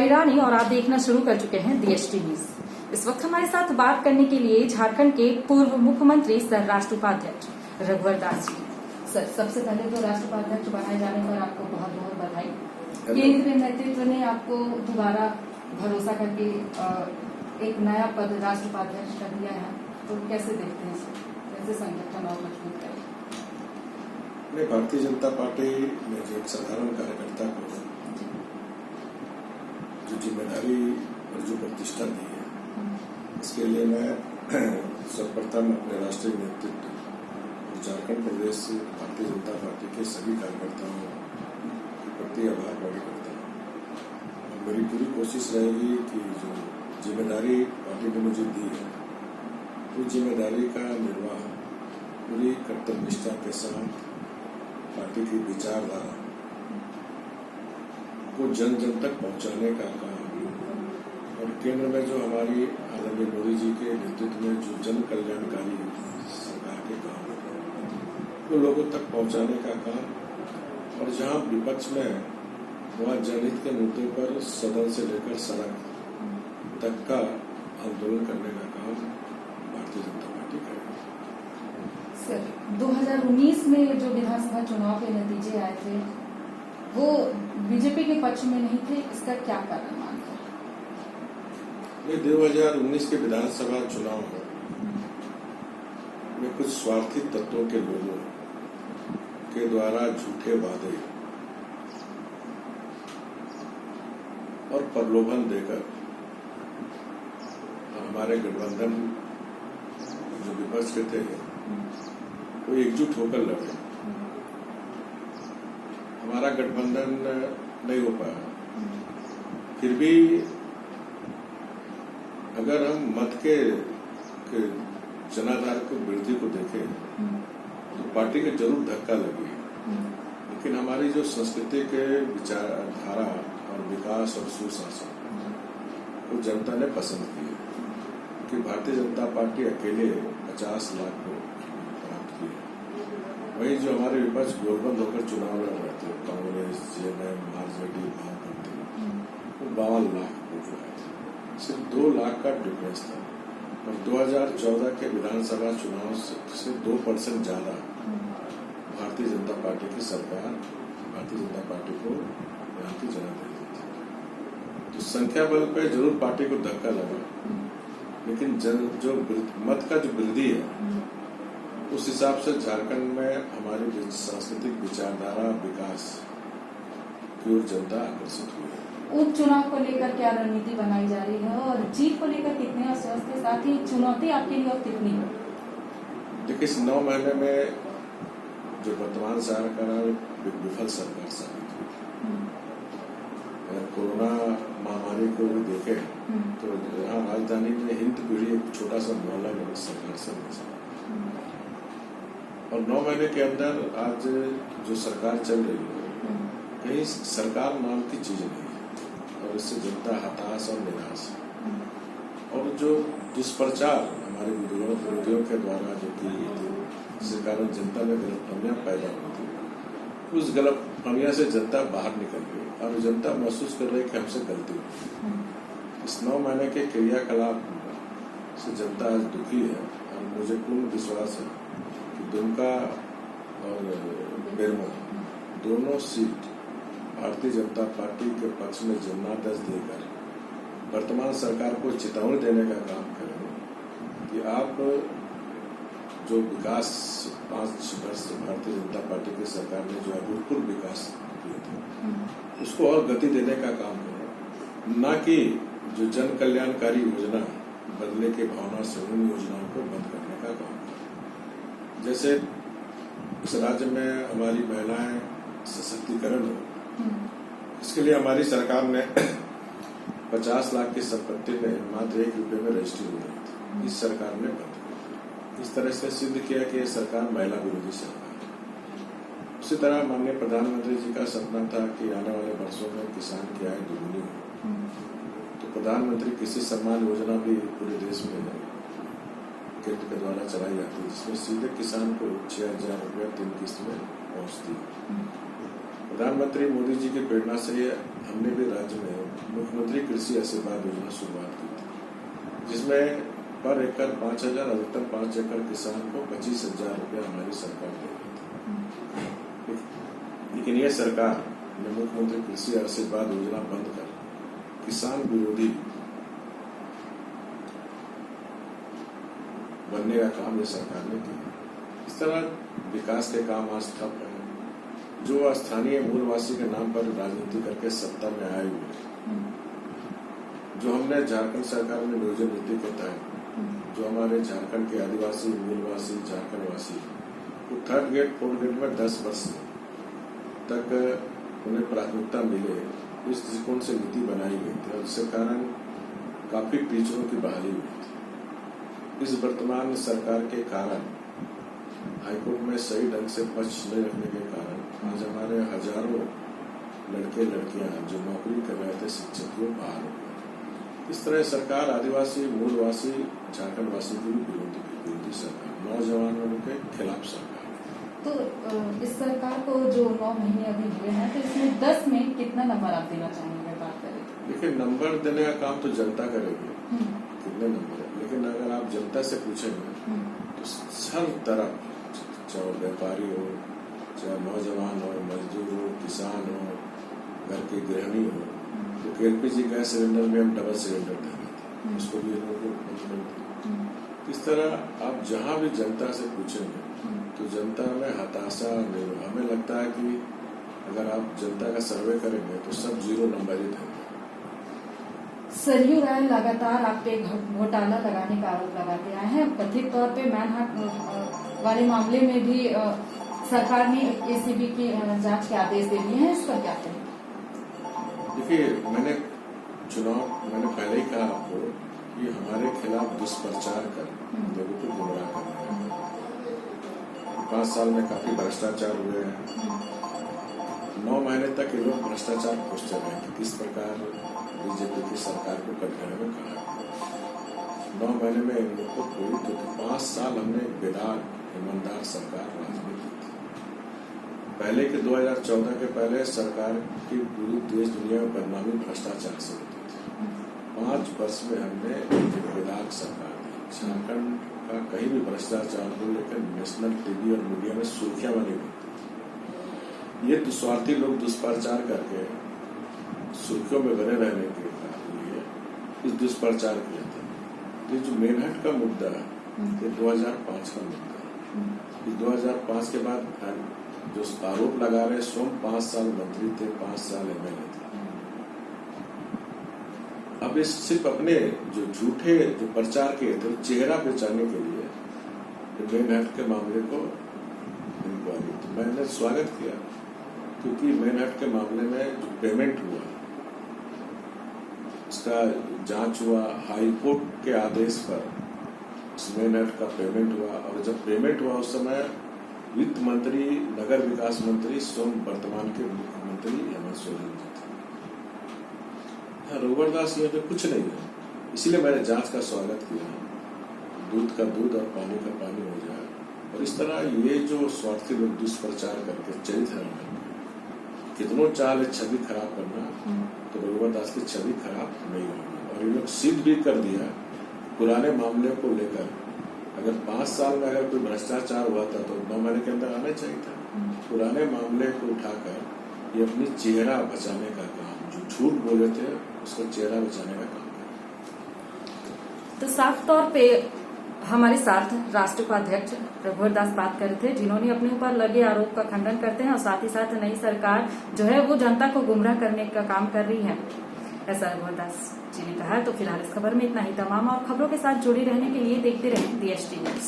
मैं रानी और आप देखना शुरू कर चुके हैं DST न्यूज। इस वक्त हमारे साथ बात करने के लिए झारखंड के पूर्व मुख्यमंत्री सर राष्ट्रोपाध्यक्ष रघुवर दास जी। सर, सबसे पहले तो राष्ट्रोपाध्यक्ष बनाए जाने पर आपको बहुत बहुत बधाई। केंद्रीय नेतृत्व ने आपको दोबारा भरोसा करके एक नया पद राष्ट्रोपाध्यक्ष का दिया है, तो कैसे देखते हैं सर? कैसे संगठन और मजबूत करें? भारतीय जनता पार्टी में जो एक साधारण कार्यकर्ता को जो जिम्मेदारी और जो प्रतिष्ठा दी है, इसके लिए मैं सर्वप्रथम अपने राष्ट्रीय नेतृत्व और झारखंड प्रदेश भारतीय जनता पार्टी के सभी कार्यकर्ताओं के प्रति आभार प्रकट करता हूँ। और मेरी पूरी कोशिश रहेगी कि जो जिम्मेदारी पार्टी ने मुझे दी है, उस जिम्मेदारी का निर्वाह पूरी कर्तव्यनिष्ठा के साथ पार्टी की विचारधारा को जन जन तक पहुंचाने का काम, और केंद्र में जो हमारी आदरणीय मोदी जी के नेतृत्व में जो जन कल्याणकारी सरकार के काम वो लोगों तक पहुंचाने का काम, और जहां विपक्ष में वहां जनहित के मुद्दे पर सदन से लेकर सड़क तक का आंदोलन करने का काम भारतीय जनता पार्टी करेगी। सर, 2019 में जो विधानसभा चुनाव के नतीजे आए थे वो बीजेपी के पक्ष में नहीं थे, इसका क्या कारण मानते हैं? ये 2019 के विधानसभा चुनाव में कुछ स्वार्थी तत्वों के लोगों के द्वारा झूठे वादे और प्रलोभन देकर हमारे गठबंधन जो विपक्ष के थे वो एकजुट होकर लड़े। हमारा गठबंधन नहीं हो पाया। फिर भी अगर हम मत के जनाधार को वृद्धि को देखें तो पार्टी को जरूर धक्का लगे, लेकिन हमारी जो संस्कृति के विचारधारा और विकास और सुशासन को जनता ने पसंद किया कि भारतीय जनता पार्टी अकेले 50 लाख को प्राप्त किया। वही जो हमारे विपक्ष गोलबंद होकर चुनाव लड़ रहे थे, कांग्रेस, जेएमएम, आरजेडी, वामपंथी, वो 52 लाख वोट आए थे। सिर्फ 2 लाख का डिफरेंस था, और 2014 के विधानसभा चुनाव से 2% ज्यादा भारतीय जनता पार्टी की सरकार भारतीय जनता पार्टी को यहाँ की जगह दे दी थी। तो संख्या बल पे जरूर पार्टी को धक्का लगा, लेकिन जो मत का जो वृद्धि है उस हिसाब से झारखंड में हमारी सांस्कृतिक विचारधारा विकास की ओर जनता आकर्षित हुई है। उपचुनाव को लेकर क्या रणनीति बनाई जा रही है और जीत को लेकर कितने आश्वस्त है, साथ ही चुनौती आपके लिए और कितनी है? देखिए, इस 9 महीने में जो वर्तमान सरकार विफल सरकार साबित हुई। अगर कोरोना महामारी को भी देखें तो यहाँ राजधानी में हिंदपीढ़ी एक छोटा सा मोहल्ला में सरकार से नहीं चला, और 9 महीने के अंदर आज जो सरकार चल रही है कहीं सरकार नाम की चीज नहीं है, और इससे जनता हताश और निराश है। और जो दुष्प्रचार हमारे विरोधियों के द्वारा जो की गई थी, जिसके कारण जनता में गलतफहमियां पैदा हुई थी, उस गलतफहमियां से जनता बाहर निकल गई और जनता महसूस कर रही कि हमसे गलती हुई। इस 9 महीने के क्रियाकलाप से जनता आज दुखी है, और मुझे पूर्ण विश्वास है कि दुमका और बेरमो दोनों सीट भारतीय जनता पार्टी के पक्ष में जनादेश देकर वर्तमान सरकार को चेतावनी देने का काम करेंगे कि आप जो विकास 5 वर्ष भारतीय जनता पार्टी की सरकार ने जो अभूतपूर्व विकास किए थे उसको और गति देने का काम करें, न कि जो जन कल्याणकारी योजना बदले के भावना से उन योजनाओं को बंद करने का काम करें। जैसे इस राज्य में हमारी महिलाएं सशक्तिकरण हो, इसके लिए हमारी सरकार ने 50 लाख की संपत्ति में मात्र 1 रुपये में रजिस्ट्री हो रही थी, इस सरकार ने बंद कर। इस तरह से सिद्ध किया कि यह सरकार महिला विरोधी सरकार है। उसी तरह माननीय प्रधानमंत्री जी का सपना था कि आने वाले वर्षों में किसान की आय दोगुनी हो, तो प्रधानमंत्री कृषि सम्मान योजना भी पूरे देश में केंद्र के द्वारा चलाई जाती है, जिसमें सीधे किसान को 6,000 रुपया 3 किस्त में पहुंचती है। प्रधानमंत्री मोदी जी की प्रेरणा से हमने भी राज्य में मुख्यमंत्री कृषि आशीर्वाद योजना शुरुआत की थी, जिसमें पर एकड़ 5,000 अधिकतम 5 एकड़ किसान को 25,000 रुपया हमारी सरकार दे रही थी। लेकिन यह सरकार ने मुख्यमंत्री कृषि आशीर्वाद योजना बंद कर किसान विरोधी बनने का काम ये सरकार ने किया। इस तरह विकास के काम आज ठप है। जो स्थानीय मूलवासी के नाम पर राजनीति करके सत्ता में आए हुए, जो हमने झारखंड सरकार में नियोजन नीति के तहत जो हमारे झारखंड के आदिवासी मूलवासी झारखंड वासी वो 3rd ग्रेड 4th ग्रेड में 10 वर्ष तक उन्हें प्राथमिकता मिले, इस दृष्टिकोण से नीति बनाई गई थी और इसके कारण काफी टीचरों की बहाली हुई थी। इस वर्तमान सरकार के कारण हाईकोर्ट में सही ढंग से पक्ष नहीं रखने के कारण आज हमारे हजारों लड़के लड़कियां जो नौकरी कर रहे थे शिक्षकों बाहर हो गए। इस तरह सरकार आदिवासी मूलवासी झारखंड वासी की विरोधी सरकार, नौजवानों के खिलाफ सरकार। तो इस सरकार को जो 9 महीने अभी हुए हैं, तो इसमें 10 में कितना नंबर आप देना चाहेंगे? बात करें देखिए, नंबर देने का काम तो जनता करेगी, कितने नंबर है। लेकिन अगर आप जनता से पूछेंगे तो हर तरफ, चाहे व्यापारी हो, चाहे नौजवान हो, मजदूर हो, किसान हो, घर की गृहिणी हो, तो एलपीजी गैस सिलेंडर में हम डबल सिलेंडर दे रहे थे, उसको भी इस तरह आप जहां भी जनता से पूछेंगे तो जनता में हताशा नहीं हो। हमें लगता है कि अगर आप जनता का सर्वे करेंगे तो सब 0 नंबर ही देंगे। सरयू राय लगातार आप पे घोटाला लगाने का आरोप लगाते आए हैं। कथित तौर पे मैनहट्ट वाले मामले में भी सरकार ने एसीबी की जांच के आदेश दे दिए हैं, इस पर क्या कहें? देखिए, मैंने पहले ही कहा आपको कि हमारे खिलाफ दुष्प्रचार कर लोगों को गुमराह करना है। 5 साल में काफी भ्रष्टाचार हुए हैं। 9 महीने तक ये लोग भ्रष्टाचार पूछते रहे कि किस प्रकार बीजेपी की सरकार को कटघरे में खड़ा। 9 महीने में इन लोग को कोई, क्योंकि 5 साल हमने बेदाग ईमानदार सरकार राज में की थी। पहले के 2014 के पहले सरकार की पूरी देश दुनिया में बदनामी भ्रष्टाचार से होती थी। 5 वर्ष में हमने बेदाग सरकार दी। झारखंड का कहीं भी भ्रष्टाचार को लेकर नेशनल टीवी और मीडिया में सुर्खियां बनी बनती। ये दुस्वार्थी लोग दुष्प्रचार करके सुर्खियों में बने रहने के लिए इस दुष्प्रचार किया था। ये जो मेनहट्ट का मुद्दा है, ये 2005 का मुद्दा है। 2005 के बाद जो आरोप लगा रहे, स्वयं 5 साल मंत्री थे, 5 साल एमएलए थे। अब इस सिर्फ अपने जो झूठे जो प्रचार किए थे चेहरा बेचाने के लिए मेनहट्ट के मामले को इंक्वायरी, तो मैंने स्वागत किया, क्योंकि मेनहट्ट के मामले में जो पेमेंट हुआ उसका जांच हुआ, हाई कोर्ट के आदेश पर मेनहट्ट का पेमेंट हुआ। और जब पेमेंट हुआ उस समय वित्त मंत्री, नगर विकास मंत्री स्वयं वर्तमान के मुख्यमंत्री हेमंत सोरेन जी थे। रघुवर दास ये तो कुछ नहीं है, इसलिए मैंने जांच का स्वागत किया। दूध का दूध और पानी का पानी हो जाए। और इस तरह ये जो स्वार्थी लोग दुष्प्रचार करके चरित्र कितनों चाल छवि खराब करना, तो रघुवर दास की छवि खराब नहीं होगी। और ये लोग सिद्ध भी कर दिया पुराने मामले को लेकर। अगर 5 साल में अगर कोई भ्रष्टाचार हुआ था तो 9 महीने के अंदर आना चाहिए था। पुराने मामले को उठाकर ये अपनी चेहरा बचाने का काम, जो झूठ बोले थे उसका चेहरा बचाने का काम है। तो साफ तौर पे हमारे साथ राष्ट्रीय उपाध्यक्ष रघुवर दास बात कर रहे थे, जिन्होंने अपने ऊपर लगे आरोप का खंडन करते हैं और साथ ही साथ नई सरकार जो है वो जनता को गुमराह करने का काम कर रही है, ऐसा रघुवर दास जी ने कहा। तो फिलहाल इस खबर में इतना ही। तमाम और खबरों के साथ जुड़े रहने के लिए देखते रहें DST न्यूज।